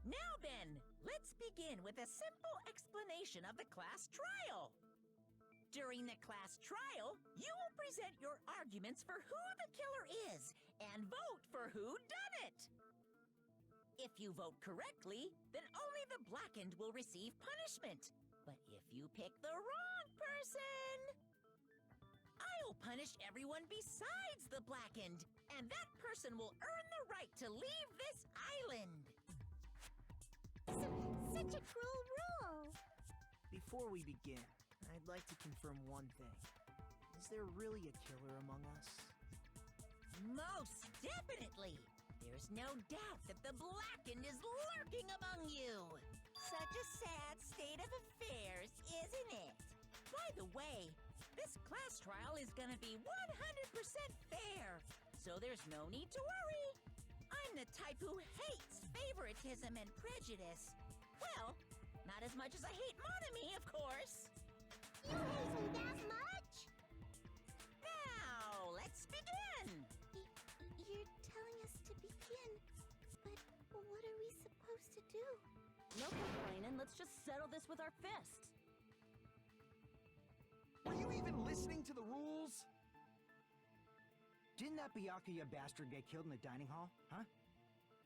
Now then, let's begin with a simple explanation of the class trial. During the class trial, you will present your arguments for who the killer is and vote for who done it. If you vote correctly, then only the blackened will receive punishment. But if you pick the wrong person, I'll punish everyone besides the blackened, and that person will earn the right to leave this island. Such a cruel rule! Before we begin, I'd like to confirm one thing. Is there really a killer among us? Most definitely! There's no doubt that the blackened is lurking among you! Such a sad state of affairs, isn't it? By the way, this class trial is gonna be 100% fair, so there's no need to worry. I'm the type who hates favoritism and prejudice. Well, not as much as I hate monogamy, of course. You hate him that much? Now, let's begin! You're telling us to begin, but what are we supposed to do? No complaining, let's just settle this with our fists. Were you even listening to the rules? Didn't that Byakyua bastard get killed in the dining hall, huh?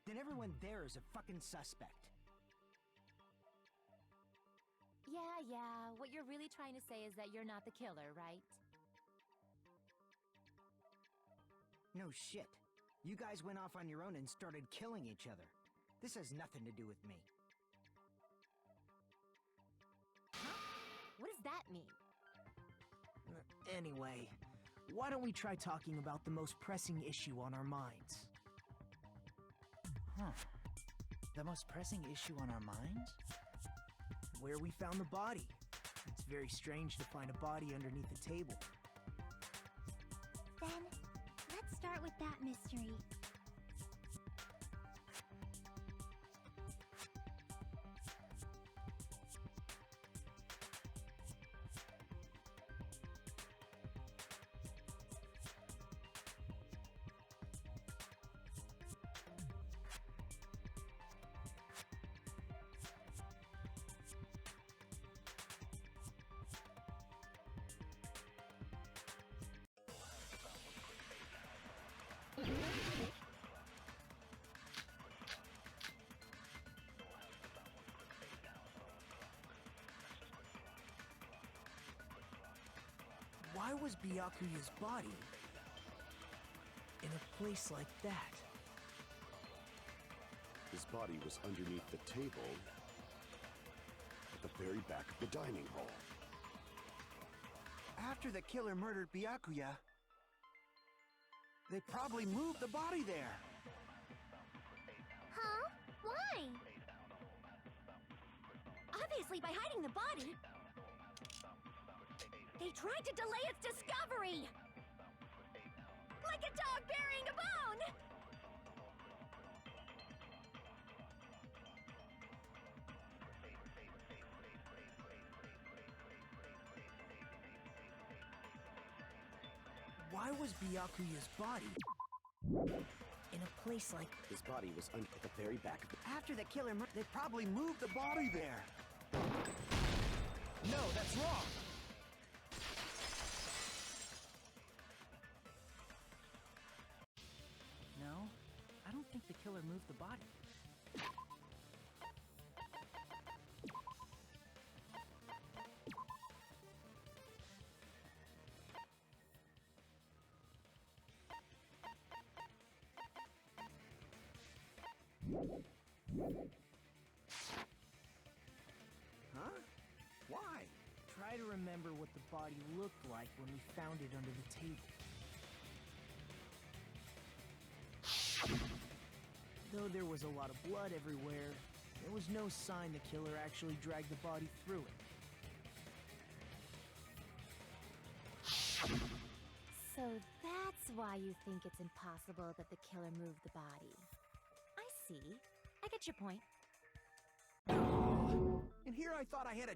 Then everyone there is a fucking suspect. Yeah, what you're really trying to say is that you're not the killer, right? No shit. You guys went off on your own and started killing each other. This has nothing to do with me. What does that mean? Anyway, why don't we try talking about the most pressing issue on our minds? The most pressing issue on our minds? Where we found the body. It's very strange to find a body underneath the table. Then, let's start with that mystery. Why was Byakuya's body in a place like that? His body was underneath the table at the very back of the dining hall. After the killer murdered Byakuya, they probably moved the body there. Huh? Why? Obviously by hiding the body. They tried to delay its discovery! Like a dog burying a bone! Why was Byakuya's body in a place like... His body was at the very back of the... After the killer they probably moved the body there. No, that's wrong! No, I don't think the killer moved the body. Huh? Why? Try to remember what the body looked like when we found it under the table. Though there was a lot of blood everywhere, there was no sign the killer actually dragged the body through it. So that's why you think it's impossible that the killer moved the body. I see. I get your point. And here I thought I had a...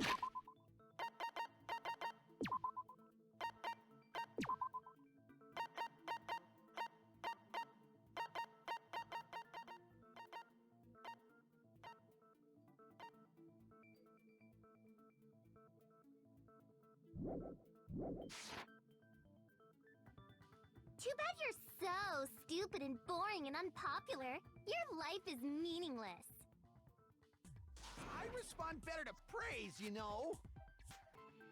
Too bad you're so stupid and boring and unpopular. Your life is meaningless. I respond better to praise, you know.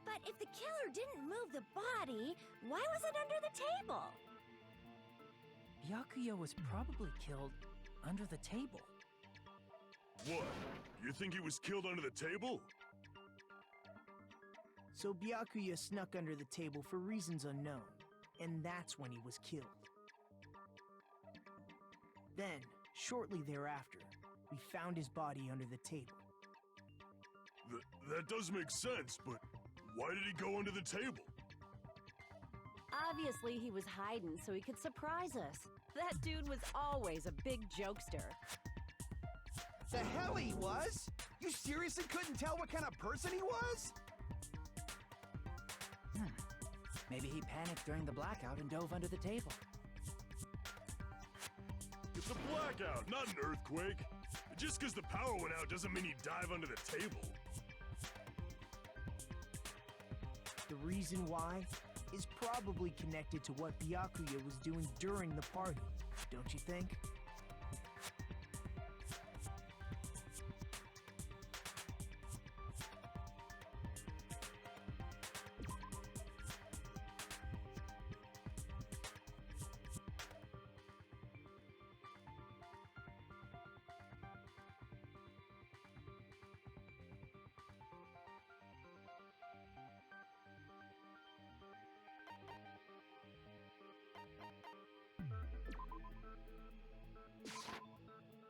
But if the killer didn't move the body, why was it under the table? Byakuya was probably killed under the table. What? You think he was killed under the table? So Byakuya snuck under the table for reasons unknown, and that's when he was killed. Then, shortly thereafter, we found his body under the table. That does make sense, but why did he go under the table? Obviously, he was hiding so he could surprise us. That dude was always a big jokester. The hell he was? You seriously couldn't tell what kind of person he was? Maybe he panicked during the blackout and dove under the table. It's a blackout, not an earthquake. Just because the power went out doesn't mean he dive under the table. The reason why is probably connected to what Byakuya was doing during the party, don't you think?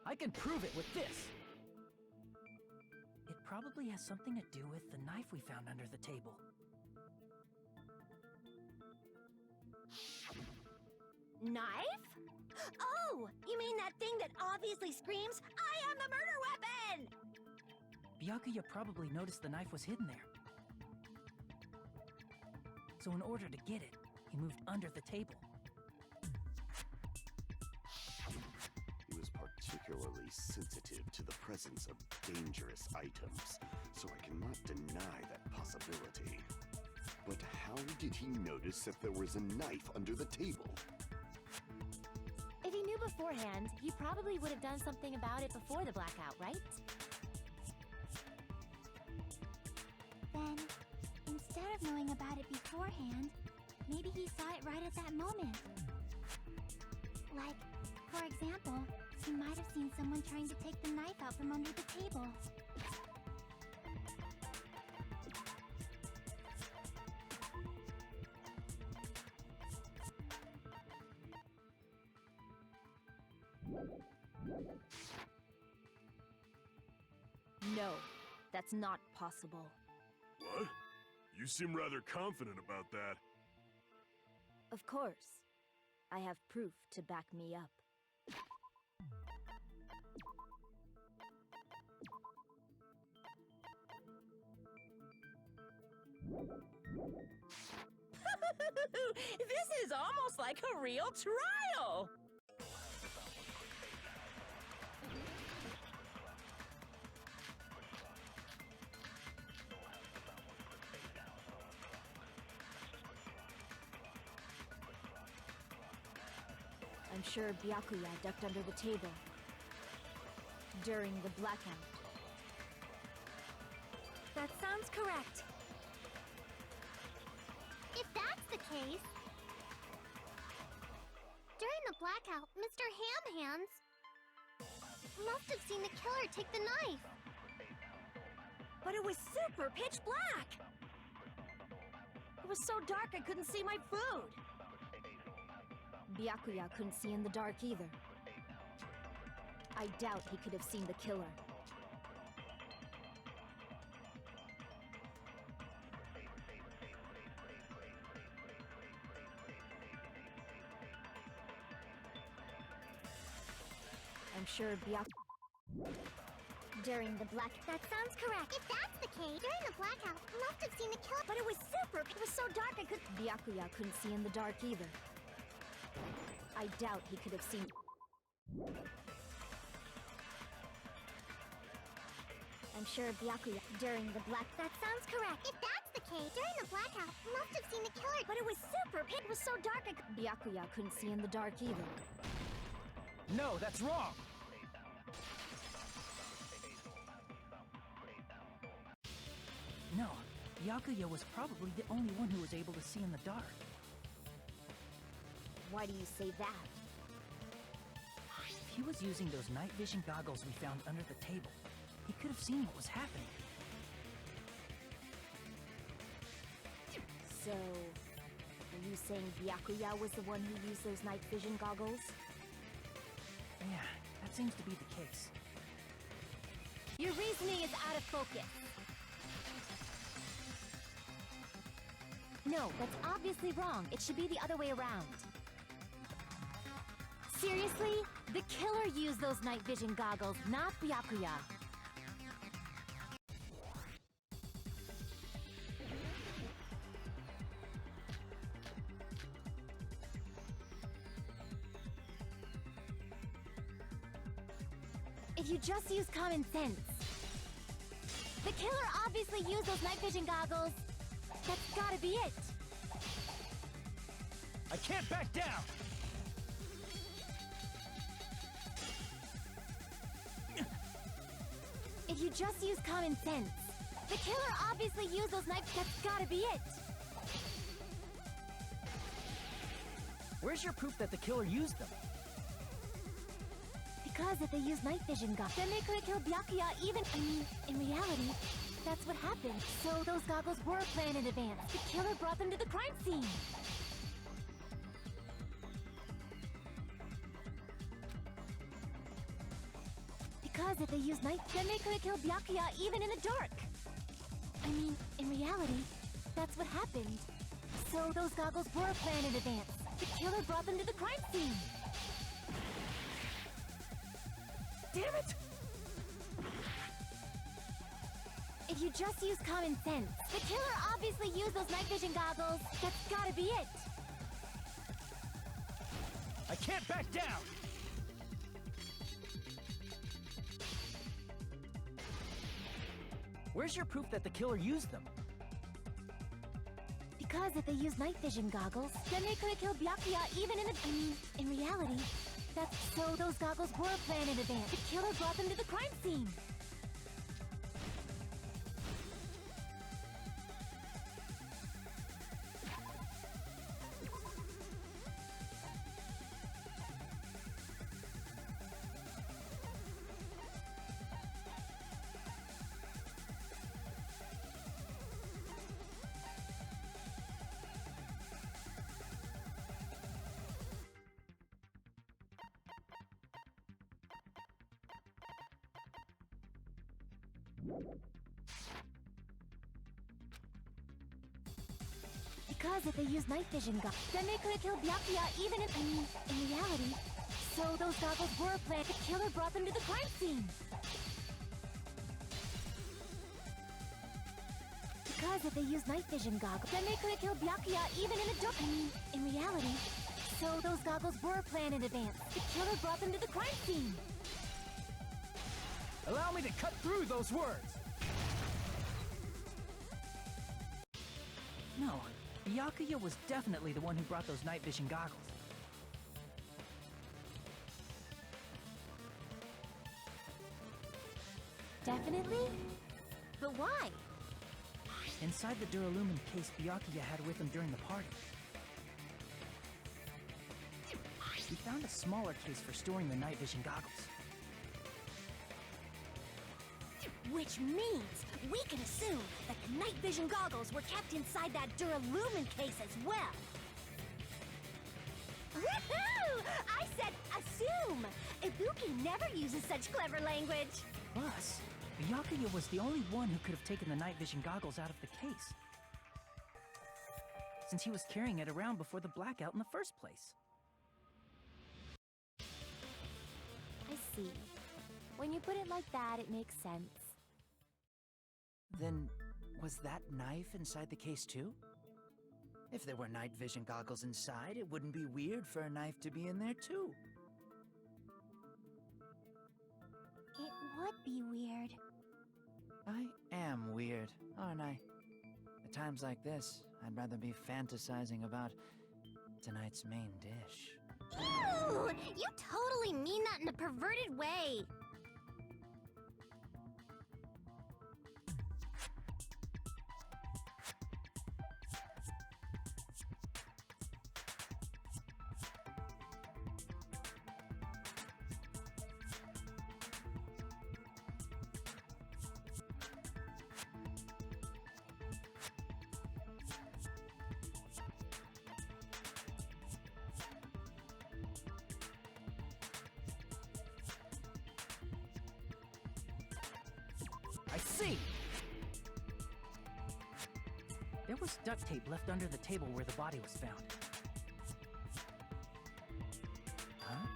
I can prove it with this! It probably probably has something to do with the knife we found under the table. Knife? Oh, you mean that thing that obviously screams, "I am the murder weapon!" Byakuya probably noticed the knife was hidden there. So in order to get it, he moved under the table. He was particularly sensitive to the presence of dangerous items, so I cannot deny that possibility. But how did he notice that there was a knife under the table? If he knew beforehand, he probably would have done something about it before the blackout, right? Then, instead of knowing about it beforehand, maybe he saw it right at that moment. Like, for example, he might have seen someone trying to take the knife out from under the table. No, that's not possible. What? You seem rather confident about that. Of course. I have proof to back me up. This is almost like a real trial! I'm sure Byakuya ducked under the table during the blackout. That sounds correct. If that's the case... During the blackout, Mr. Ham-Hands must have seen the killer take the knife. But it was super pitch black! It was so dark I couldn't see my food! Byakuya couldn't see in the dark either. I doubt he could have seen the killer. I'm sure Byakuya... During the black... That sounds correct. If that's the case, during the blackout, must have seen the killer. But it was super... It was so dark I couldn't... Byakuya couldn't see in the dark either. I doubt he could have seen... I'm sure Byakuya... During the black... That sounds correct. If that's the case, during the blackout, must have seen the killer. But it was super... It was so dark I could... Byakuya couldn't see in the dark either. No, that's wrong! No, Byakuya was probably the only one who was able to see in the dark. Why do you say that? If he was using those night vision goggles we found under the table, he could have seen what was happening. So, are you saying Byakuya was the one who used those night vision goggles? Yeah, that seems to be the case. Your reasoning is out of focus. No, that's obviously wrong. It should be the other way around. Seriously? The killer used those night vision goggles, not Byakuya. If you just use common sense. The killer obviously used those night vision goggles. That's gotta be it. I can't back down! If you just use common sense. The killer obviously used those knives. That's gotta be it. Where's your proof that the killer used them? Because if they used night vision goggles, then they could have killed Byakuya even... I mean, in reality, that's what happened. So those goggles were planned in advance. The killer brought them to the crime scene. Because if they use night, then they could have killed Byakyua even in the dark. I mean, in reality, that's what happened. So those goggles were planned in advance. The killer brought them to the crime scene. Damn it! If you just use common sense, the killer obviously used those night vision goggles. That's gotta be it. I can't back down! Where's your proof that the killer used them? Because if they used night vision goggles, then they could have killed Byakyua even in the... I mean, in reality, that's... So those goggles were planned in advance. The killer brought them to the crime scene. Because if they used night vision goggles, then they could have killed Byakyua even in... I mean, in reality, so those goggles were planned. The killer brought them to the crime scene. Because if they used night vision goggles, then they could have killed Byakyua even in the dark. I mean, in reality, so those goggles were planned in advance. The killer brought them to the crime scene. Allow me to cut through those words! No, Byakuya was definitely the one who brought those night vision goggles. Definitely? But why? Inside the Duralumin case Byakuya had with him during the party, he found a smaller case for storing the night vision goggles. Which means we can assume that the night vision goggles were kept inside that Duralumin case as well. Woohoo! I said assume! Ibuki never uses such clever language. Plus, Byakuya was the only one who could have taken the night vision goggles out of the case, since he was carrying it around before the blackout in the first place. I see. When you put it like that, it makes sense. Then, was that knife inside the case too? If there were night vision goggles inside, it wouldn't be weird for a knife to be in there too. It would be weird. I am weird, aren't I? At times like this, I'd rather be fantasizing about tonight's main dish. Ooh! You totally mean that in a perverted way. I see! There was duct tape left under the table where the body was found. Huh?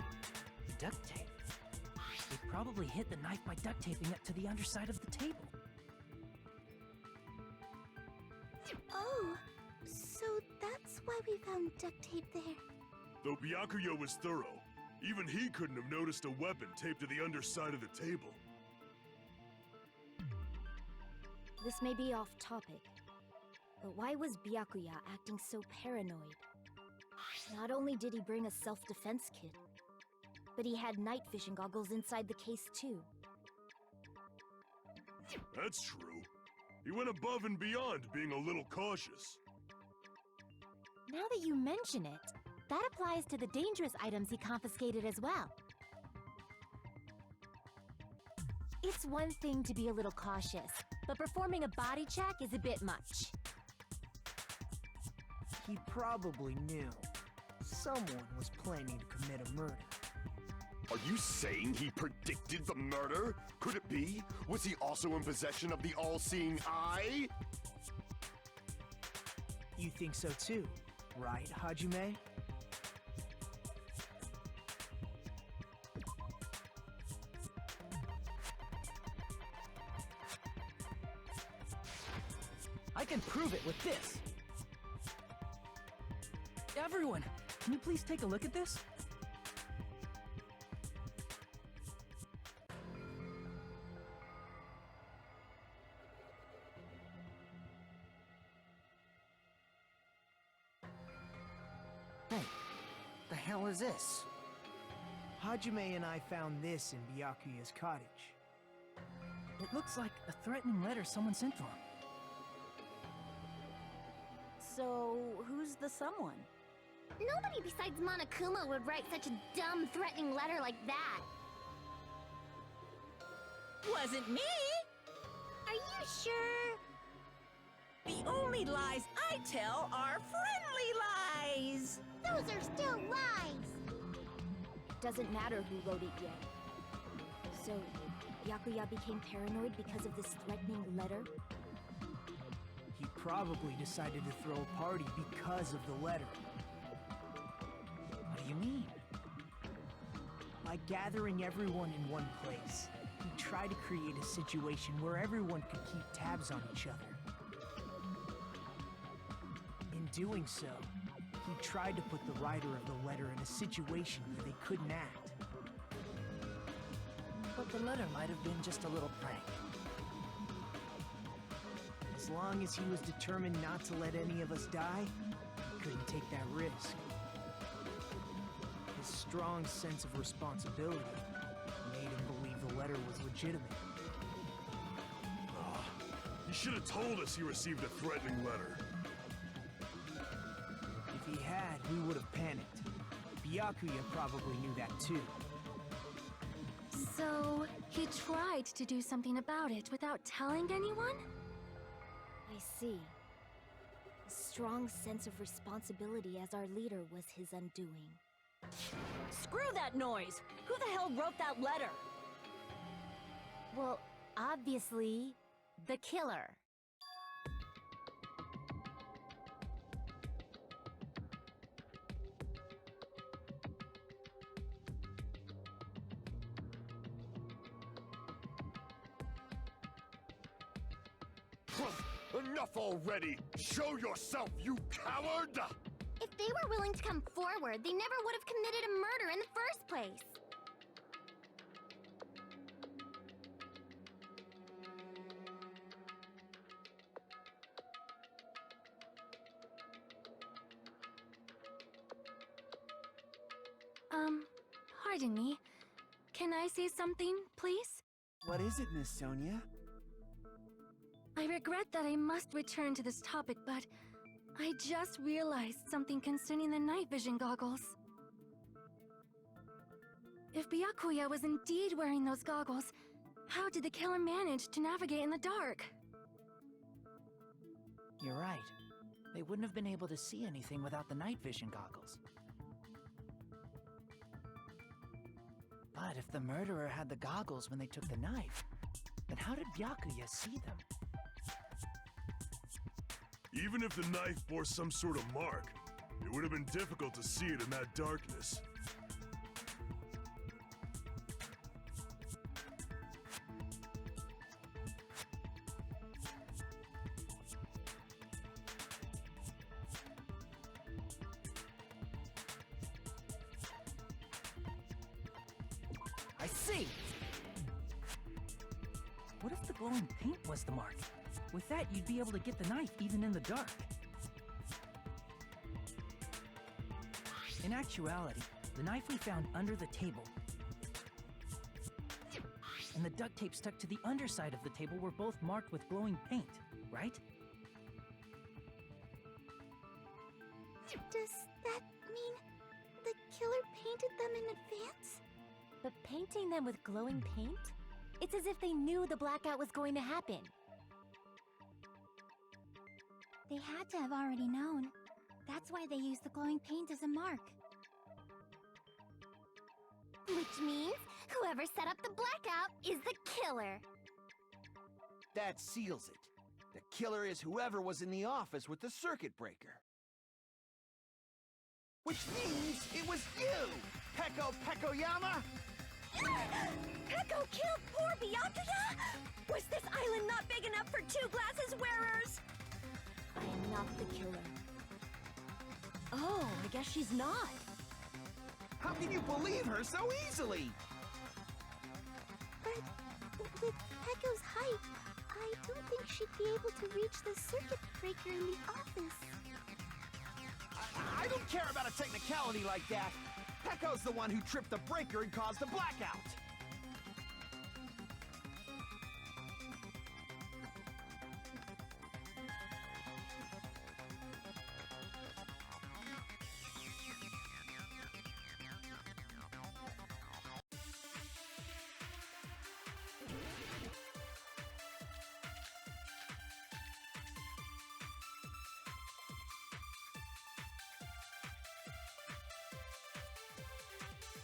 Duct tape? They probably hid the knife by duct taping it to the underside of the table. Oh, so that's why we found duct tape there. Though Byakuya was thorough, even he couldn't have noticed a weapon taped to the underside of the table. This may be off topic, but why was Byakuya acting so paranoid? Not only did he bring a self-defense kit, but he had night vision goggles inside the case too. That's true. He went above and beyond being a little cautious. Now that you mention it, that applies to the dangerous items he confiscated as well. It's one thing to be a little cautious, but performing a body check is a bit much. He probably knew someone was planning to commit a murder. Are you saying he predicted the murder? Could it be? Was he also in possession of the all-seeing eye? You think so too, right, Hajime? I can prove it with this. Everyone, can you please take a look at this? Hey, the hell is this? Hajime and I found this in Byakuya's cottage. It looks like a threatening letter someone sent to him. So, who's the someone? Nobody besides Monokuma would write such a dumb, threatening letter like that. Wasn't me! Are you sure? The only lies I tell are friendly lies! Those are still lies! Doesn't matter who wrote it yet. So, Byakuya became paranoid because of this threatening letter? He probably decided to throw a party because of the letter. What do you mean? By gathering everyone in one place, he tried to create a situation where everyone could keep tabs on each other. In doing so, he tried to put the writer of the letter in a situation where they couldn't act. But the letter might have been just a little prank. As long as he was determined not to let any of us die, he couldn't take that risk. His strong sense of responsibility made him believe the letter was legitimate. He should have told us he received a threatening letter. If he had, we would have panicked. Byakuya probably knew that too. So, he tried to do something about it without telling anyone? I see. A strong sense of responsibility as our leader was his undoing. Screw that noise! Who the hell wrote that letter? Well, obviously, the killer. Enough already! Show yourself, you coward! If they were willing to come forward, they never would have committed a murder in the first place. Pardon me. Can I say something, please? What is it, Miss Sonia? I regret that I must return to this topic, but I just realized something concerning the night vision goggles. If Byakuya was indeed wearing those goggles, how did the killer manage to navigate in the dark? You're right. They wouldn't have been able to see anything without the night vision goggles. But if the murderer had the goggles when they took the knife, then how did Byakuya see them? Even if the knife bore some sort of mark, it would have been difficult to see it in that darkness. I see! What if the glowing paint was the mark? With that, you'd be able to get the knife even in the dark. In actuality, the knife we found under the table and the duct tape stuck to the underside of the table were both marked with glowing paint, right? Does that mean the killer painted them in advance? But painting them with glowing paint? It's as if they knew the blackout was going to happen. They had to have already known. That's why they used the glowing paint as a mark. Which means whoever set up the blackout is the killer. That seals it. The killer is whoever was in the office with the circuit breaker. Which means it was you, Peko-Pekoyama! Peko killed poor Byakuya? Was this island not big enough for two glasses wearers? I am not the killer. Oh, I guess she's not. How can you believe her so easily? But with Peko's height, I don't think she'd be able to reach the circuit breaker in the office. I don't care about a technicality like that. Peko's the one who tripped the breaker and caused the blackout.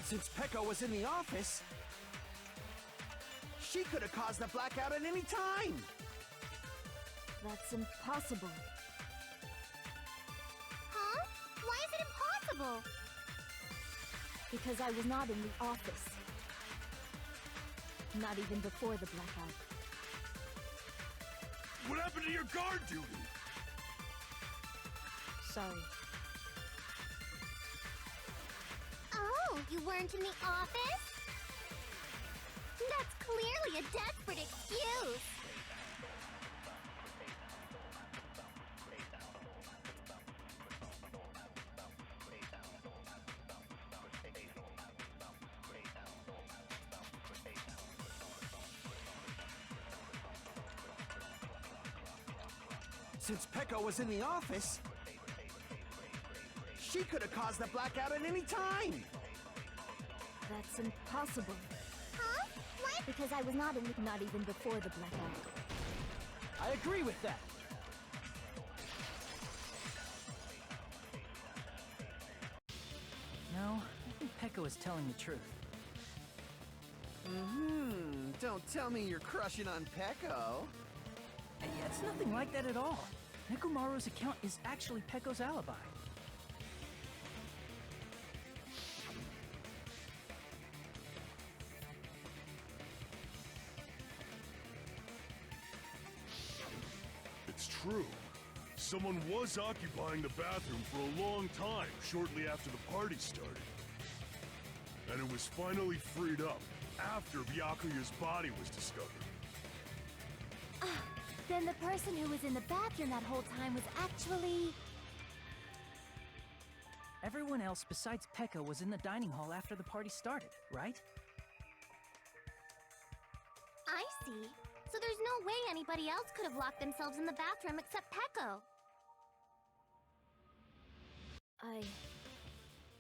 Since Peko was in the office, she could have caused the blackout at any time. That's impossible. Huh? Why is it impossible? Because I was not in the office. Not even before the blackout. What happened to your guard duty? Sorry. Oh, you weren't in the office? That's clearly a desperate excuse. Since Peko was in the office, she could have caused the blackout at any time. That's impossible. Huh? What? Because I was not even before the blackout. I agree with that. No, I think Peko is telling the truth. Don't tell me you're crushing on Peko. Hey, it's nothing like that at all. Nekomaru's account is actually Peko's alibi. It's true. Someone was occupying the bathroom for a long time shortly after the party started. And it was finally freed up after Byakuya's body was discovered. Then the person who was in the bathroom that whole time was actually... Everyone else besides Peko was in the dining hall after the party started, right? I see. So there's no way anybody else could have locked themselves in the bathroom except Peko.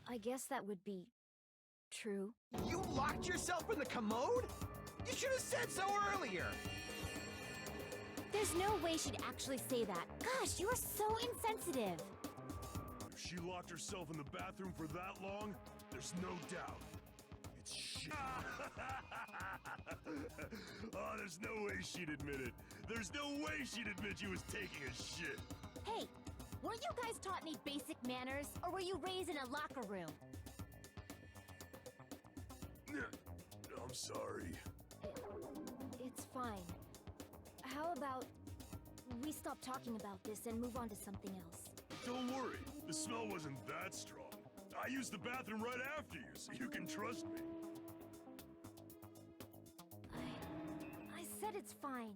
I guess that would be true. You locked yourself in the commode? You should have said so earlier. There's no way she'd actually say that. Gosh, you are so insensitive. If she locked herself in the bathroom for that long, there's no doubt. It's shit. Oh, there's no way she'd admit it. There's no way she'd admit she was taking a shit. Hey, weren't you guys taught any basic manners, or were you raised in a locker room? I'm sorry. It's fine. How about we stop talking about this and move on to something else? Don't worry, the smell wasn't that strong. I used the bathroom right after you, so you can trust me. I said it's fine.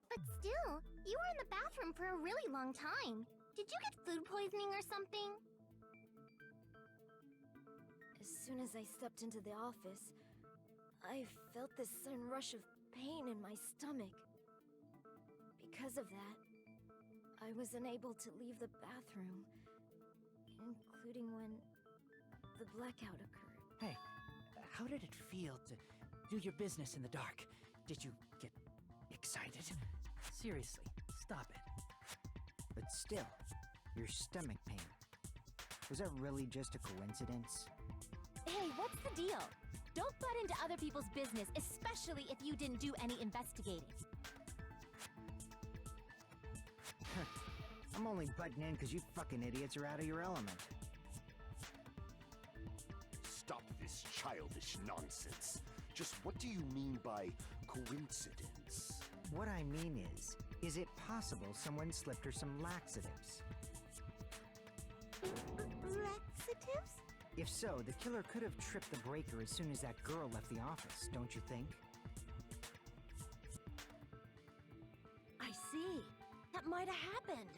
But still, you were in the bathroom for a really long time. Did you get food poisoning or something? As soon as I stepped into the office, I felt this sudden rush of pain in my stomach. Because of that, I was unable to leave the bathroom, including when the blackout occurred. Hey, how did it feel to do your business in the dark? Did you get excited? Seriously, stop it. But still, your stomach pain. Was that really just a coincidence? Hey, what's the deal? Don't butt into other people's business, especially if you didn't do any investigating. I'm only butting in because you fucking idiots are out of your element. Stop this childish nonsense. Just what do you mean by coincidence? What I mean is it possible someone slipped her some laxatives? Laxatives? If so, the killer could have tripped the breaker as soon as that girl left the office, don't you think? I see. That might have happened.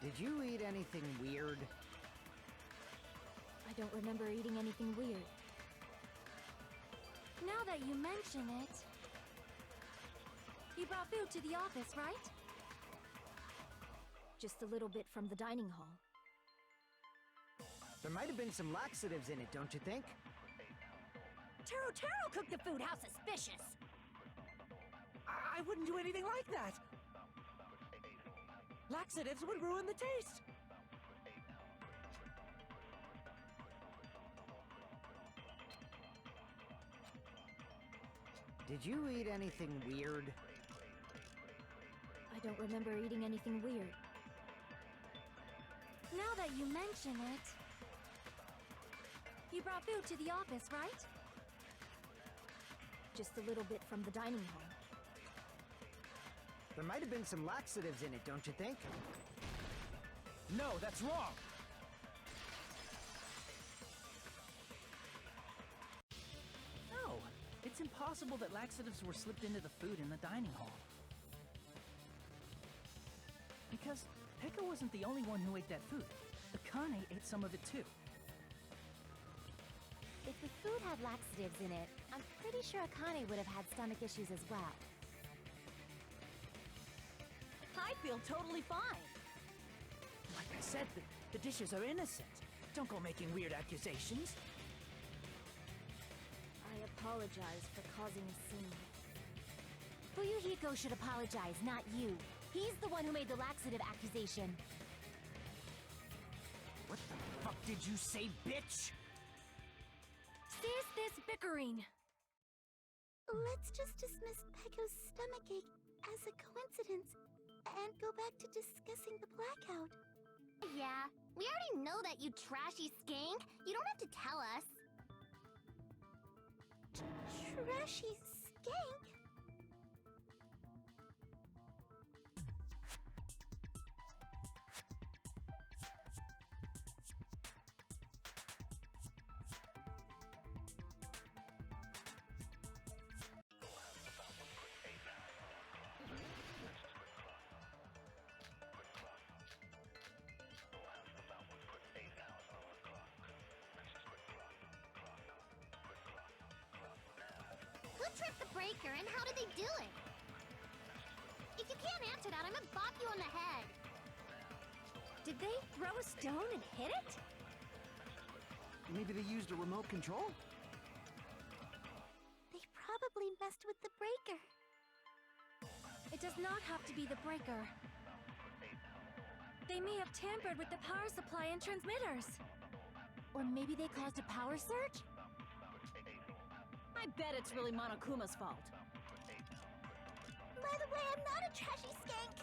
Did you eat anything weird? I don't remember eating anything weird. Now that you mention it... You brought food to the office, right? Just a little bit from the dining hall. There might have been some laxatives in it, don't you think? Taro cooked the food. How suspicious! I wouldn't do anything like that. Laxatives would ruin the taste. Did you eat anything weird? I don't remember eating anything weird. Now that you mention it... You brought food to the office, right? Just a little bit from the dining hall. There might have been some laxatives in it, don't you think? No, that's wrong. No, it's impossible that laxatives were slipped into the food in the dining hall. Because Pekka wasn't the only one who ate that food. Akane ate some of it too. If the food had laxatives in it, I'm pretty sure Akane would have had stomach issues as well. I feel totally fine. Like I said, the dishes are innocent. Don't go making weird accusations. I apologize for causing a scene. Fuyuhiko should apologize, not you. He's the one who made the laxative accusation. What the fuck did you say, bitch? Cease this bickering! Let's just dismiss Pecco's stomachache as a coincidence and go back to discussing the blackout. Yeah, we already know that, you trashy skank. You don't have to tell us. Trashy skank? Who tripped the breaker and how did they do it? If you can't answer that, I'm gonna bop you on the head. Did they throw a stone and hit it? Maybe they used a remote control? They probably messed with the breaker. It does not have to be the breaker. They may have tampered with the power supply and transmitters. Or maybe they caused a power surge? I bet it's really Monokuma's fault. By the way, I'm not a trashy skank.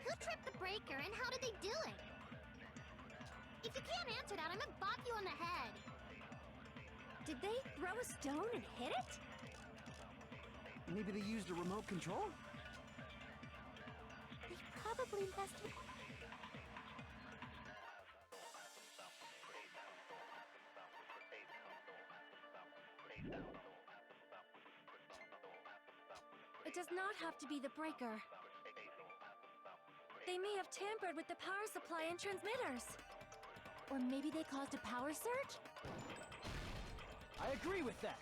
Who tripped the breaker and how did they do it? If you can't answer that, I'm gonna bop you on the head. Did they throw a stone and hit it? Maybe they used a remote control? They probably messed with... It does not have to be the breaker. They may have tampered with the power supply and transmitters. Or maybe they caused a power surge? I agree with that.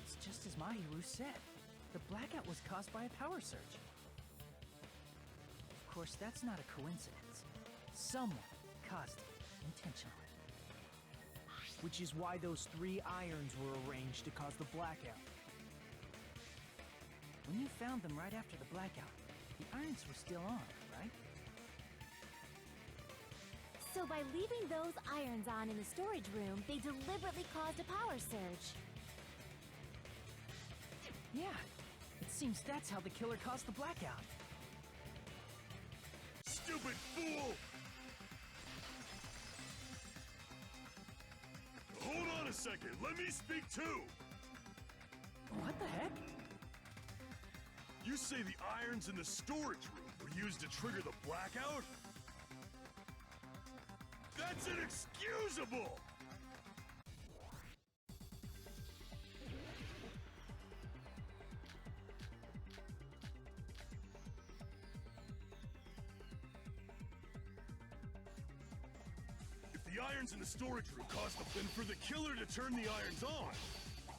It's just as Mahiru said. The blackout was caused by a power surge. Of course, that's not a coincidence. Someone caused it intentionally. Which is why those 3 irons were arranged to cause the blackout. When you found them right after the blackout, the irons were still on, right? So by leaving those irons on in the storage room, they deliberately caused a power surge. Yeah, it seems that's how the killer caused the blackout. Stupid fool! Hold on a second, let me speak too! What the heck? You say the irons in the storage room were used to trigger the blackout? That's inexcusable! If the irons in the storage room caused then for the killer to turn the irons on,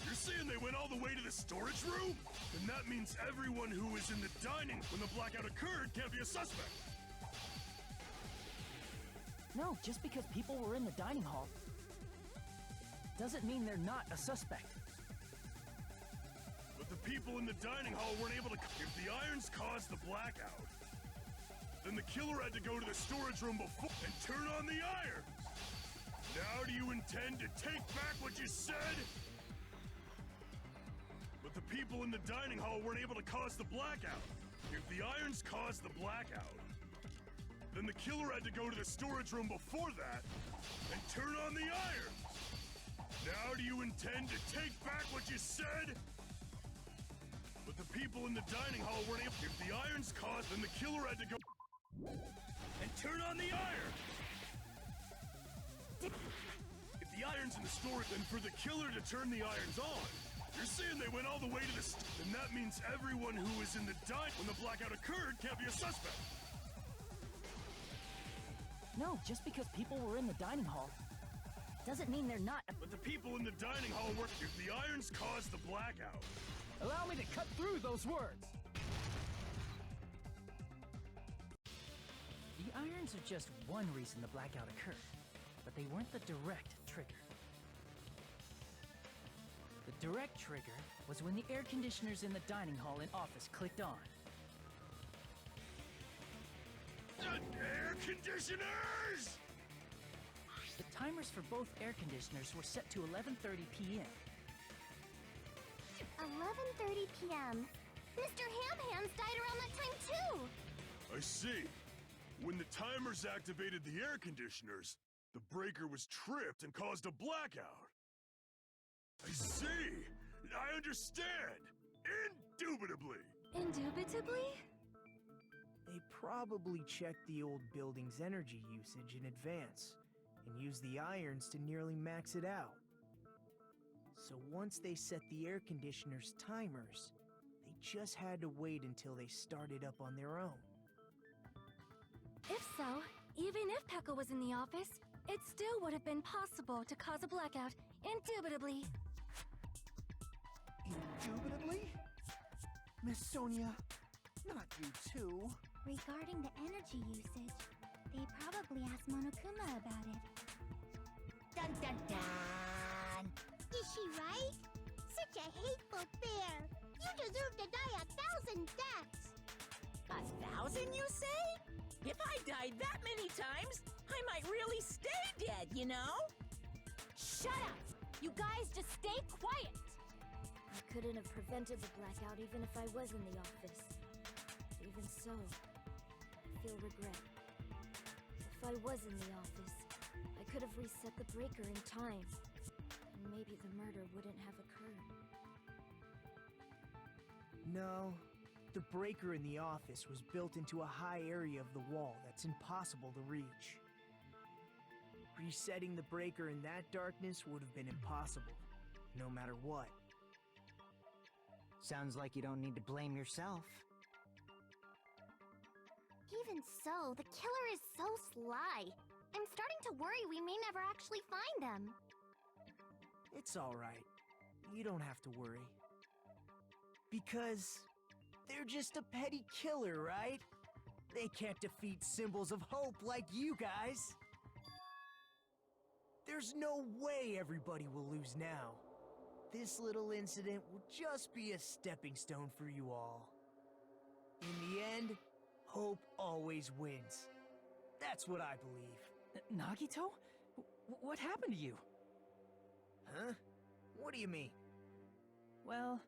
you're saying they went all the way to the storage room? Then that means everyone who was in the dining when the blackout occurred can't be a suspect. No, just because people were in the dining hall doesn't mean they're not a suspect. But the people in the dining hall weren't able to... If the irons caused the blackout, then the killer had to go to the storage room before and turn on the irons. Now do you intend to take back what you said? But the people in the dining hall weren't able to cause the blackout. If the irons caused the blackout, then the killer had to go to the storage room before that and turn on the irons. Now do you intend to take back what you said? But the people in the dining hall weren't able... If the irons caused, then the killer had to go and turn on the irons. If the irons in the storage, then for the killer to turn the irons on, you're saying they went all the way to the... Then that means everyone who was in the when the blackout occurred can't be a suspect. No, just because people were in the dining hall doesn't mean they're not. But the people in the dining hall were... If the irons caused the blackout... Allow me to cut through those words! The irons are just one reason the blackout occurred, but they weren't the direct trigger. The direct trigger was when the air conditioners in the dining hall and office clicked on. Air conditioners! The timers for both air conditioners were set to 11:30 p.m. 11:30 p.m. Mr. Ham-Hands died around that time too! I see. When the timers activated the air conditioners, the breaker was tripped and caused a blackout. I see! I understand! Indubitably! Indubitably? They probably checked the old building's energy usage in advance and used the irons to nearly max it out. So once they set the air conditioner's timers, they just had to wait until they started up on their own. If so, even if Pekka was in the office, it still would have been possible to cause a blackout, indubitably. Indubitably? Miss Sonia, not you too. Regarding the energy usage, they probably asked Monokuma about it. Dun dun dun! Is she right? Such a hateful bear! You deserve to die 1,000 deaths! 1,000, you say? If I died that many times, I might really stay dead, you know? Shut up! You guys just stay quiet! I couldn't have prevented the blackout even if I was in the office. Even so, I feel regret. If I was in the office, I could have reset the breaker in time, and maybe the murder wouldn't have occurred. No, the breaker in the office was built into a high area of the wall that's impossible to reach. Resetting the breaker in that darkness would have been impossible, no matter what. Sounds like you don't need to blame yourself. Even so, the killer is so sly. I'm starting to worry we may never actually find them. It's alright. You don't have to worry. Because they're just a petty killer, right? They can't defeat symbols of hope like you guys. There's no way everybody will lose now. This little incident will just be a stepping stone for you all. In the end, hope always wins. That's what I believe. Nagito? What happened to you? Huh? What do you mean? Well,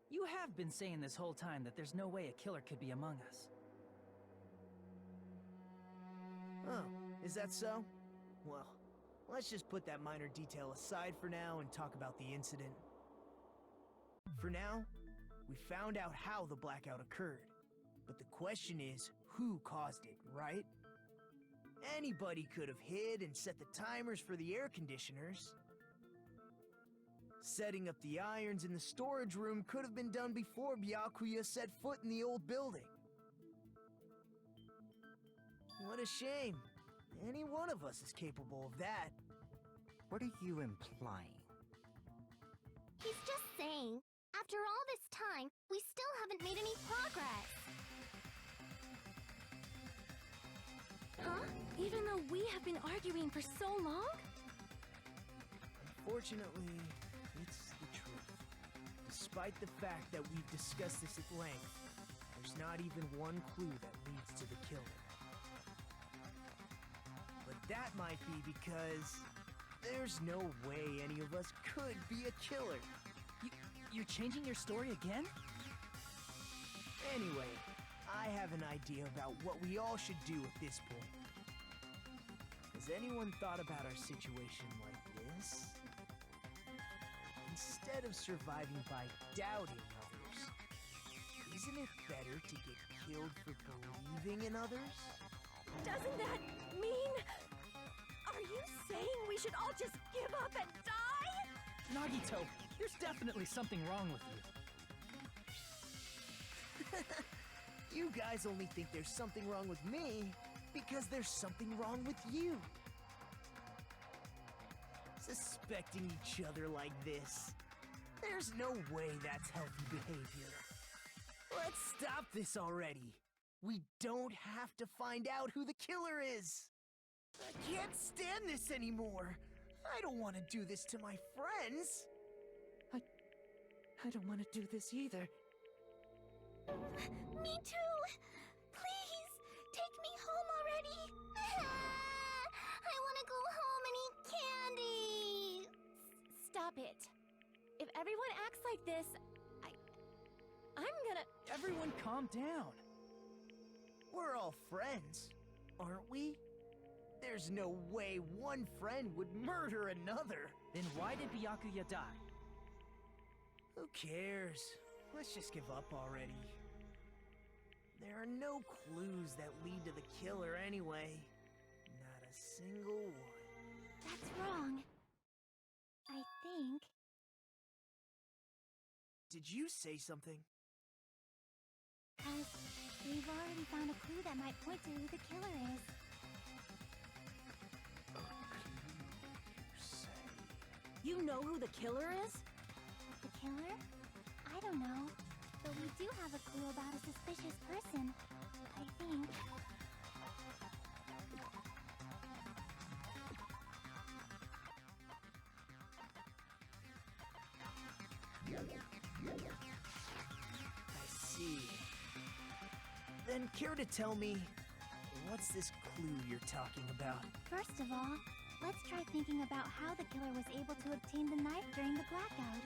you have been saying this whole time that there's no way a killer could be among us. Oh, is that so? Well, let's just put that minor detail aside for now and talk about the incident. For now, we found out how the blackout occurred. But the question is, who caused it, right? Anybody could have hid and set the timers for the air conditioners. Setting up the irons in the storage room could have been done before Byakuya set foot in the old building. What a shame. Any one of us is capable of that. What are you implying? He's just saying, after all this time, we still haven't made any progress. Huh? Even though we have been arguing for so long? Unfortunately, it's the truth. Despite the fact that we've discussed this at length, there's not even one clue that leads to the killer. But that might be because there's no way any of us could be a killer. You're changing your story again? Anyway, I have an idea about what we all should do at this point. Has anyone thought about our situation like this? Instead of surviving by doubting others, isn't it better to get killed for believing in others? Doesn't that mean... Are you saying we should all just give up and die? Nagito, there's definitely something wrong with you. You guys only think there's something wrong with me because there's something wrong with you. Suspecting each other like this. There's no way that's healthy behavior. Let's stop this already. We don't have to find out who the killer is. I can't stand this anymore. I don't want to do this to my friends. I don't want to do this either. Me too! Please, take me home already! I want to go home and eat candy! Stop it. If everyone acts like this, I'm gonna... Everyone calm down. We're all friends, aren't we? There's no way one friend would murder another. Then why did Byakuya die? Who cares? Let's just give up already. There are no clues that lead to the killer anyway. Not a single one. That's wrong. I think... Did you say something? Because we've already found a clue that might point to who the killer is. You know who the killer is? The killer? I don't know. But we do have a clue about a suspicious person, I think. I see. Then care to tell me, what's this clue you're talking about? First of all, let's try thinking about how the killer was able to obtain the knife during the blackout.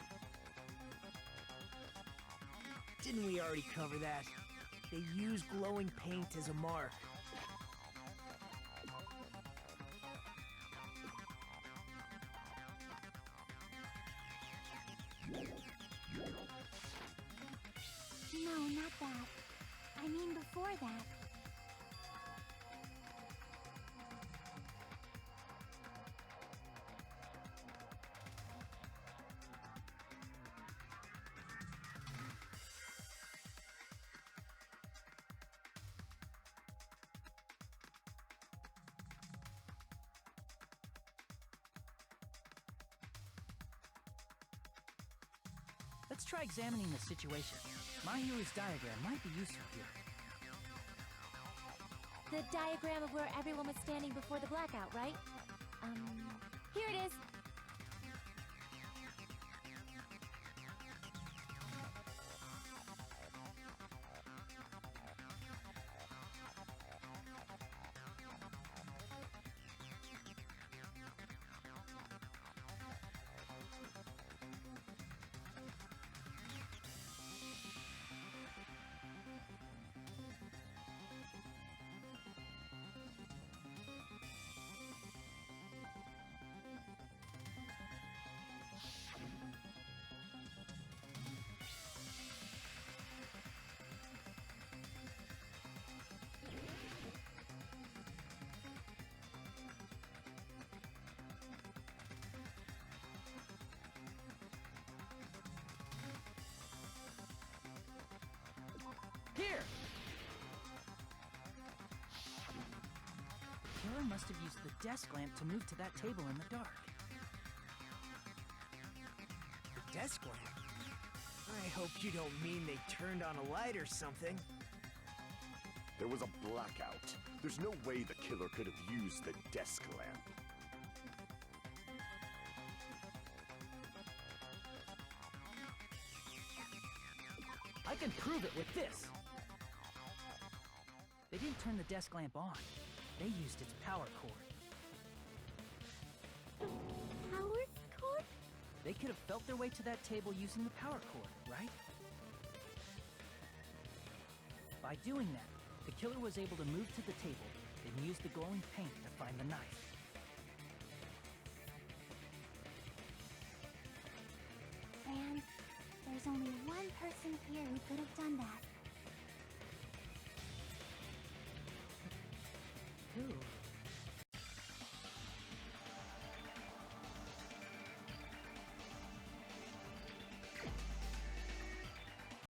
Didn't we already cover that? They use glowing paint as a mark. No, not that. I mean before that. Let's try examining the situation. Mahiru's diagram might be useful here. The diagram of where everyone was standing before the blackout, right? Here it is. Here! The killer must have used the desk lamp to move to that table in the dark. The desk lamp? I hope you don't mean they turned on a light or something. There was a blackout. There's no way the killer could have used the desk lamp. I can prove it with this! They didn't turn the desk lamp on. They used its power cord. Power cord? They could have felt their way to that table using the power cord, right? By doing that, the killer was able to move to the table and use the glowing paint to find the knife. And there's only one person